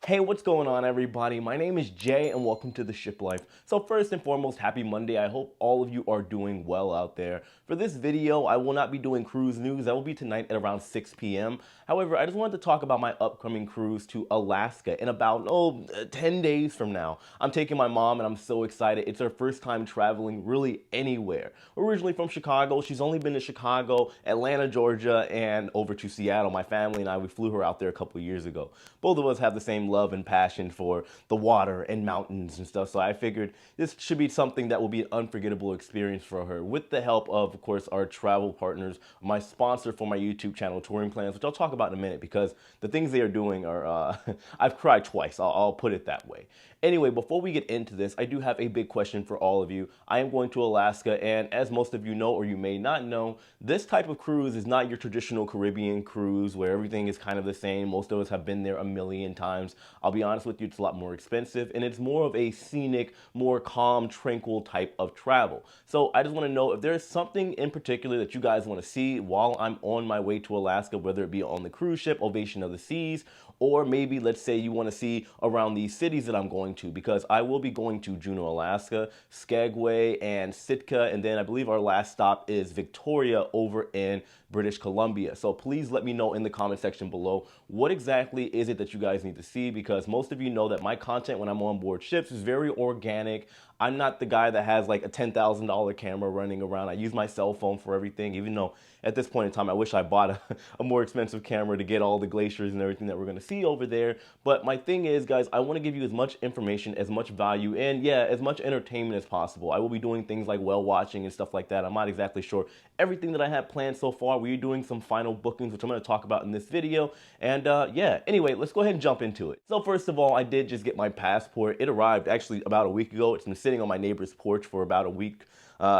Hey, what's going on, everybody? My name is Jay, and welcome to the Ship Life. So first and foremost, happy Monday. I hope all of you are doing well out there. For this video, I will not be doing cruise news. That will be tonight at around 6 p.m. However, I just wanted to talk about my upcoming cruise to Alaska in about, 10 days from now. I'm taking my mom, and I'm so excited. It's her first time traveling really anywhere. We're originally from Chicago. She's only been to Chicago, Atlanta, Georgia, and over to Seattle. My family and I, we flew her out there a couple years ago. Both of us have the same love and passion for the water and mountains and stuff. So I figured this should be something that will be an unforgettable experience for her with the help of course, our travel partners, my sponsor for my YouTube channel, Touring Plans, which I'll talk about in a minute because the things they are doing are, I've cried twice. I'll put it that way. Anyway, before we get into this, I do have a big question for all of you. I am going to Alaska, and as most of you know, or you may not know, this type of cruise is not your traditional Caribbean cruise where everything is kind of the same. Most of us have been there a million times. I'll be honest with you, it's a lot more expensive, and it's more of a scenic, more calm, tranquil type of travel. So I just want to know if there's something in particular that you guys want to see while I'm on my way to Alaska, whether it be on the cruise ship, Ovation of the Seas, or maybe let's say you want to see around these cities that I'm going to, because I will be going to Juneau, Alaska, Skagway, and Sitka, and then I believe our last stop is Victoria over in British Columbia. So please let me know in the comment section below what exactly is it that you guys need to see, because most of you know that my content when I'm on board ships is very organic. I'm not the guy that has like a $10,000 camera running around. I use my cell phone for everything, even though at this point in time I wish I bought a more expensive camera to get all the glaciers and everything that we're going to see over there. But my thing is, guys, I want to give you as much information, as much value, and yeah, as much entertainment as possible. I will be doing things like whale watching and stuff like that. I'm not exactly sure everything that I have planned so far. We're doing some final bookings, which I'm going to talk about in this video. And yeah, anyway, let's go ahead and jump into it. So first of all, I did just get my passport. It arrived actually about a week ago. It's been sitting on my neighbor's porch for about a week.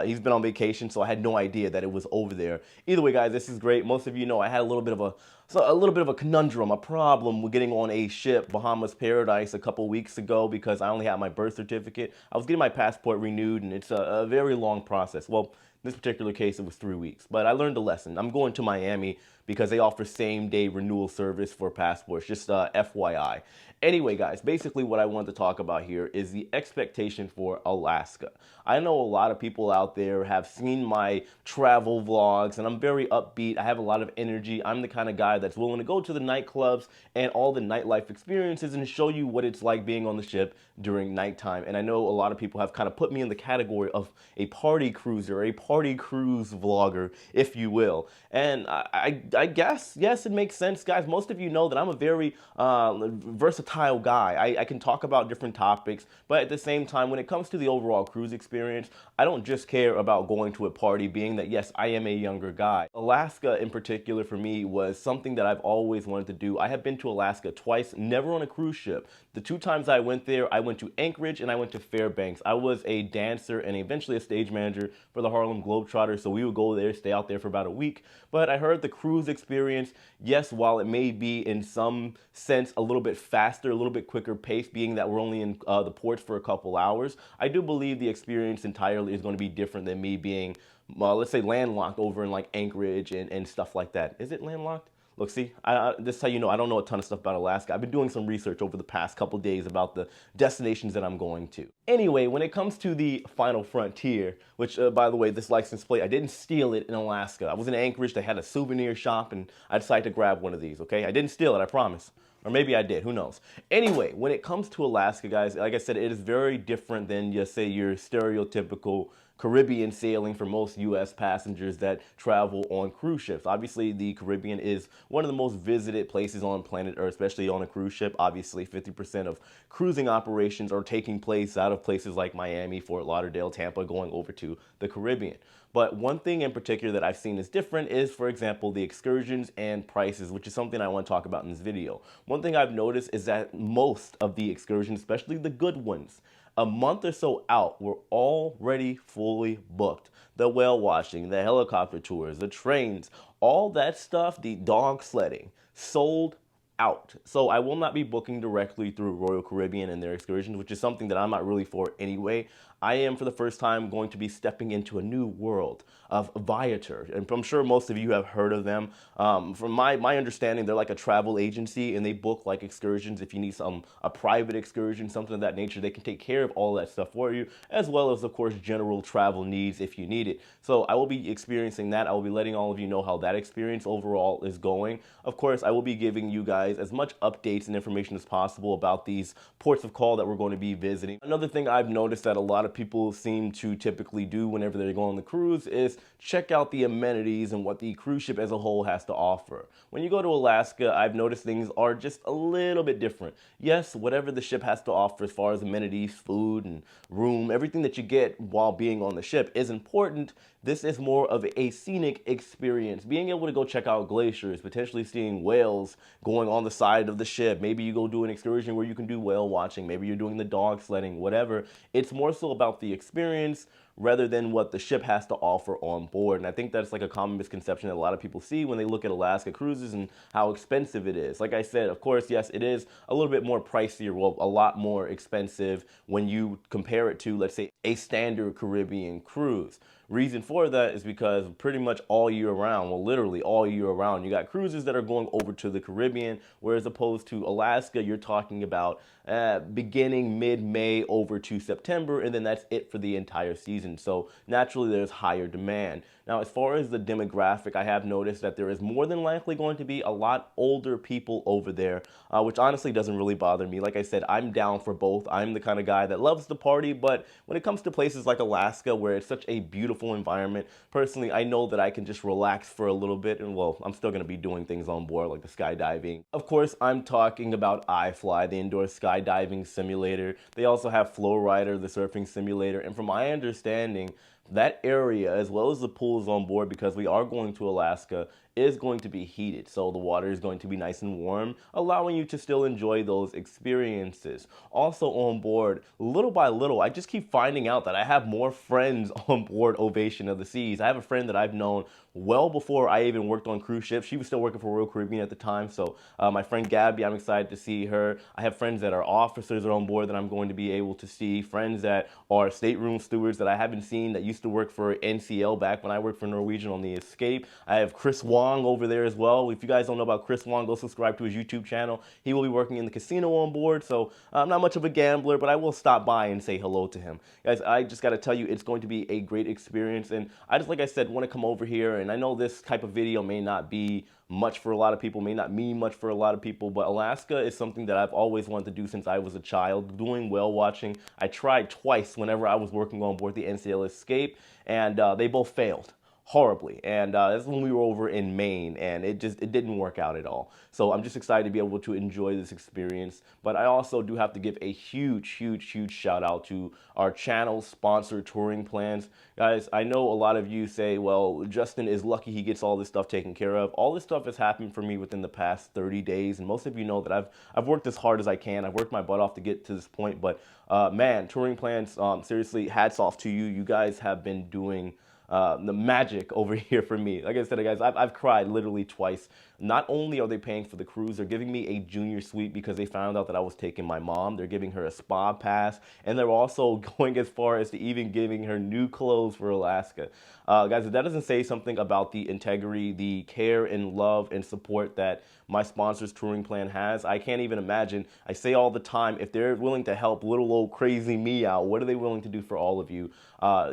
He's been on vacation, so I had no idea that it was over there. Either way, guys, this is great. Most of you know I had a little bit of a conundrum, a problem with getting on a ship, Bahamas Paradise, a couple weeks ago because I only had my birth certificate. I was getting my passport renewed, and it's a very long process. Well, in this particular case, it was 3 weeks, but I learned a lesson. I'm going to Miami because they offer same-day renewal service for passports, just FYI. Anyway, guys, basically what I want to talk about here is the expectation for Alaska. I know a lot of people out there have seen my travel vlogs, and I'm very upbeat. I have a lot of energy. I'm the kind of guy that's willing to go to the nightclubs and all the nightlife experiences and show you what it's like being on the ship during nighttime. And I know a lot of people have kind of put me in the category of a party cruiser, a party cruise vlogger, if you will. And I guess, yes, it makes sense, guys. Most of you know that I'm a very versatile guy. I can talk about different topics, but at the same time, when it comes to the overall cruise experience, I don't just care about going to a party, being that, yes, I am a younger guy. Alaska in particular for me was something that I've always wanted to do. I have been to Alaska twice, never on a cruise ship. The 2 times I went there, I went to Anchorage and I went to Fairbanks. I was a dancer and eventually a stage manager for the Harlem Globetrotters, so we would go there, stay out there for about a week. But I heard the cruise experience, yes, while it may be in some sense a little bit faster, a little bit quicker pace, being that we're only in the ports for a couple hours, I do believe the experience entirely is going to be different than me being, let's say, landlocked over in like Anchorage and stuff like that. Is it landlocked? Look, see, this is how you know I don't know a ton of stuff about Alaska. I've been doing some research over the past couple days about the destinations that I'm going to. Anyway, when it comes to the final frontier, which, by the way, this license plate, I didn't steal it in Alaska. I was in Anchorage. They had a souvenir shop, and I decided to grab one of these, okay? I didn't steal it, I promise. Or maybe I did, who knows? Anyway, when it comes to Alaska, guys, like I said, it is very different than, just say, your stereotypical Caribbean sailing for most U.S. passengers that travel on cruise ships. Obviously, the Caribbean is one of the most visited places on planet Earth, especially on a cruise ship. Obviously, 50% of cruising operations are taking place out of places like Miami, Fort Lauderdale, Tampa, going over to the Caribbean. But one thing in particular that I've seen is different is, for example, the excursions and prices, which is something I want to talk about in this video. One thing I've noticed is that most of the excursions, especially the good ones, a month or so out, we're already fully booked. The whale watching, the helicopter tours, the trains, all that stuff, the dog sledding, sold out. So I will not be booking directly through Royal Caribbean and their excursions, which is something that I'm not really for anyway. I am, for the first time, going to be stepping into a new world of Viator. And I'm sure most of you have heard of them. From my understanding, they're like a travel agency, and they book like excursions. If you need a private excursion, something of that nature, they can take care of all that stuff for you, as well as, of course, general travel needs if you need it. So I will be experiencing that. I will be letting all of you know how that experience overall is going. Of course, I will be giving you guys as much updates and information as possible about these ports of call that we're going to be visiting. Another thing I've noticed that a lot of people seem to typically do whenever they go on the cruise is check out the amenities and what the cruise ship as a whole has to offer. When you go to Alaska, I've noticed things are just a little bit different. Yes, whatever the ship has to offer as far as amenities, food, and room, everything that you get while being on the ship is important. This is more of a scenic experience. Being able to go check out glaciers, potentially seeing whales going on the side of the ship. Maybe you go do an excursion where you can do whale watching. Maybe you're doing the dog sledding, whatever. It's more so about the experience rather than what the ship has to offer on board. And I think that's like a common misconception that a lot of people see when they look at Alaska cruises and how expensive it is. Like I said, of course, yes, it is a little bit more pricier, well, a lot more expensive when you compare it to, let's say, a standard Caribbean cruise. Reason for that is because pretty much all year round, well, literally all year round, you got cruises that are going over to the Caribbean, whereas opposed to Alaska, you're talking about beginning mid-May over to September, and then that's it for the entire season. So naturally, there's higher demand. Now, as far as the demographic, I have noticed that there is more than likely going to be a lot older people over there, which honestly doesn't really bother me. Like I said, I'm down for both. I'm the kind of guy that loves to party, but when it comes to places like Alaska, where it's such a beautiful environment, personally, I know that I can just relax for a little bit, and well, I'm still going to be doing things on board like the skydiving. Of course, I'm talking about iFly, the indoor skydiving simulator. They also have Flowrider, the surfing simulator, and from my understanding, that area, as well as the pools on board, because we are going to Alaska, is going to be heated. So the water is going to be nice and warm, allowing you to still enjoy those experiences. Also on board, little by little, I just keep finding out that I have more friends on board Ovation of the Seas. I have a friend that I've known well before I even worked on cruise ships. She was still working for Royal Caribbean at the time. So my friend Gabby, I'm excited to see her. I have friends that are officers on board that I'm going to be able to see. Friends that are stateroom stewards that I haven't seen that used to work for NCL back when I worked for Norwegian on the Escape. I have Chris Wong over there as well. If you guys don't know about Chris Wong, go subscribe to his YouTube channel. He will be working in the casino on board. So I'm not much of a gambler, but I will stop by and say hello to him. Guys, I just got to tell you, it's going to be a great experience. And I just, like I said, want to come over here. And I know this type of video may not be much for a lot of people, may not mean much for a lot of people, but Alaska is something that I've always wanted to do since I was a child, doing whale watching. I tried twice whenever I was working on board the NCL Escape, and they both failed horribly. And that's when we were over in Maine, and it didn't work out at all. So I'm just excited to be able to enjoy this experience. But I also do have to give a huge shout out to our channel sponsored touring plans. Guys, I know a lot of you say, well, Justin is lucky he gets all this stuff taken care of. All this stuff has happened for me within the past 30 days. And most of you know that I've worked as hard as I can. I've worked my butt off to get to this point. But man, touring plans, seriously, hats off to you. You guys have been doing the magic over here for me. Like I said, guys, I've cried literally twice. Not only are they paying for the cruise, they're giving me a junior suite because they found out that I was taking my mom. They're giving her a spa pass, and they're also going as far as to even giving her new clothes for Alaska. Guys, if that doesn't say something about the integrity, the care and love and support that my sponsor's touring plan has, I can't even imagine. I say all the time, if they're willing to help little old crazy me out, what are they willing to do for all of you?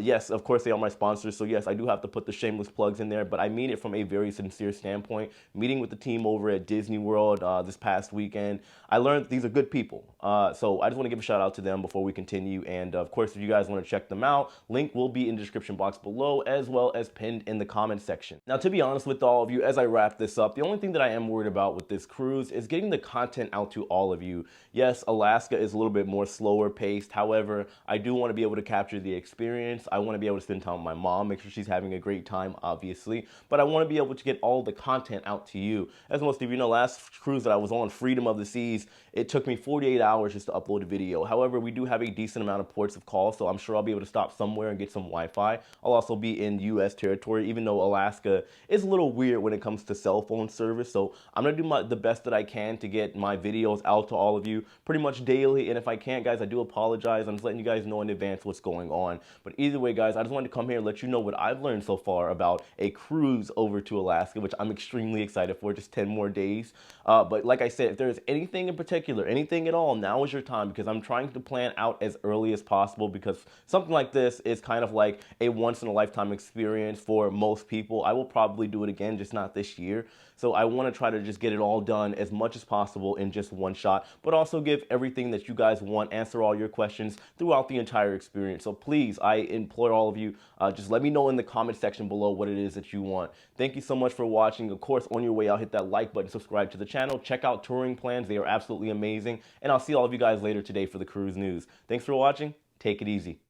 Yes, of course, they are my sponsors, so yes, I do have to put the shameless plugs in there, but I mean it from a very sincere standpoint. Meeting with the team over at Disney World this past weekend, I learned that these are good people. So I just want to give a shout out to them before we continue. And of course, if you guys want to check them out, link will be in the description box below, as well as pinned in the comment section. Now, to be honest with all of you, as I wrap this up, the only thing that I am worried about with this cruise is getting the content out to all of you. Yes, Alaska is a little bit more slower paced. However, I do want to be able to capture the experience. I want to be able to spend time with my mom make sure she's having a great time, obviously. But I want to be able to get all the content out to you. As most of you know, last cruise that I was on, Freedom of the Seas, it took me 48 hours just to upload a video. However, we do have a decent amount of ports of call, so I'm sure I'll be able to stop somewhere and get some Wi-Fi. I'll also be in U.S. territory, even though Alaska is a little weird when it comes to cell phone service. So I'm going to do the best that I can to get my videos out to all of you pretty much daily. And if I can't, guys, I do apologize. I'm just letting you guys know in advance what's going on. But either way, guys, I just wanted to come here and let you know what I've learned so far about a cruise over to Alaska, which I'm extremely excited for, just 10 more days. But like I said, if there's anything in particular, anything at all, now is your time, because I'm trying to plan out as early as possible, because something like this is kind of like a once-in-a-lifetime experience for most people. I will probably do it again, just not this year. So I want to try to just get it all done as much as possible in just one shot, but also give everything that you guys want, answer all your questions throughout the entire experience. So please, I implore all of you, just let me know in the comment section below what it is that you want. Thank you so much for watching. Of course, on your way out, hit that like button, subscribe to the channel, check out touring plans. They are absolutely amazing. And I'll see all of you guys later today for the cruise news. Thanks for watching. Take it easy.